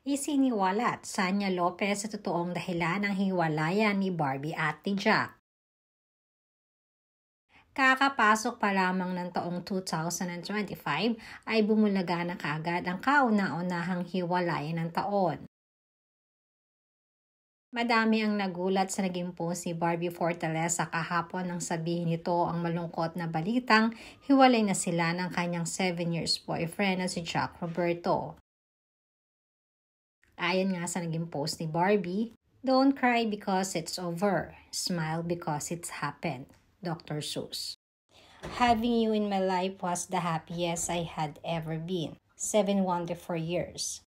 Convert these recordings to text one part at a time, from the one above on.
Isiniwalat Sanya Lopez sa totoong dahilan ng hiwalayan ni Barbie at ni Jack. Kakapasok pa lamang ng taong 2025 ay bumulaga na kaagad ang kauna-unahang hiwalayan ng taon. Madami ang nagulat sa naging post ni Barbie Fortaleza kahapon nang sabihin nito ang malungkot na balitang hiwalay na sila ng kanyang 7 years boyfriend na si Jack Roberto. Ayon nga sa naging post ni Barbie, "Don't cry because it's over. Smile because it's happened." Dr. Seuss. "Having you in my life was the happiest I had ever been. 7 wonderful years.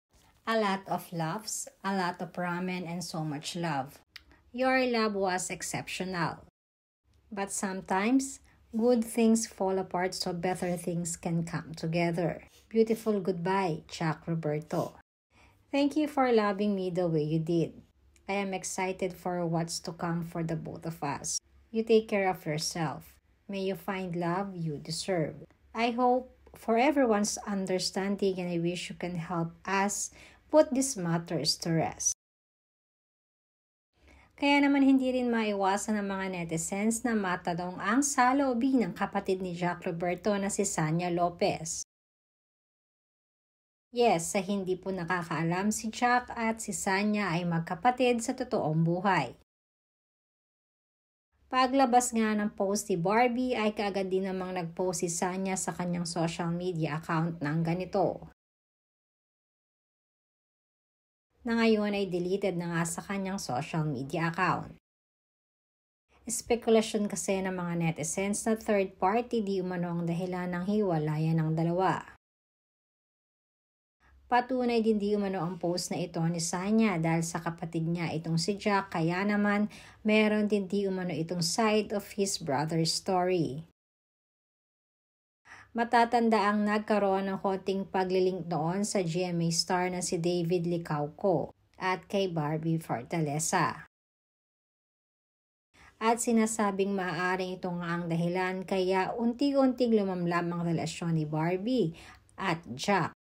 A lot of laughs, a lot of ramen, and so much love. Your love was exceptional. But sometimes, good things fall apart so better things can come together. Beautiful goodbye, Jack Roberto. Thank you for loving me the way you did. I am excited for what's to come for the both of us. You take care of yourself. May you find love you deserve. I hope for everyone's understanding and I wish you can help us put these matters to rest." Kaya naman hindi rin maiwasan ng mga netizens na matanong ang saloobin ng kapatid ni Jack Roberto na si Sanya Lopez. Yes, sa hindi po nakakaalam, si Jack at si Sanya ay magkapatid sa totoong buhay. Paglabas nga ng post ni Barbie ay kaagad din namang nagpost si Sanya sa kanyang social media account ng ganito. Na ngayon ay deleted na nga sa kanyang social media account. Espekulasyon kasi ng mga netizens na third party di umano ang dahilan ng hiwalayan ng dalawa. Patunay din di umano ang post na ito ni Sanya dahil sa kapatid niya itong si Jack, kaya naman meron din di umano itong side of his brother's story. Matatanda ang nagkaroon ng konting paglilink noon sa GMA star na si David Licauco at kay Barbie Fortaleza. At sinasabing maaaring ito nga ang dahilan kaya unti-unting lumamlam ang relasyon ni Barbie at Jack.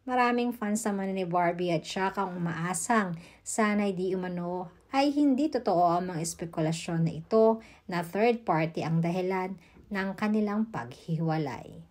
Maraming fans naman ni Barbie at Jack ang umaasang sana'y di umano ay hindi totoo ang mga espekulasyon na ito na third party ang dahilan ng kanilang paghiwalay.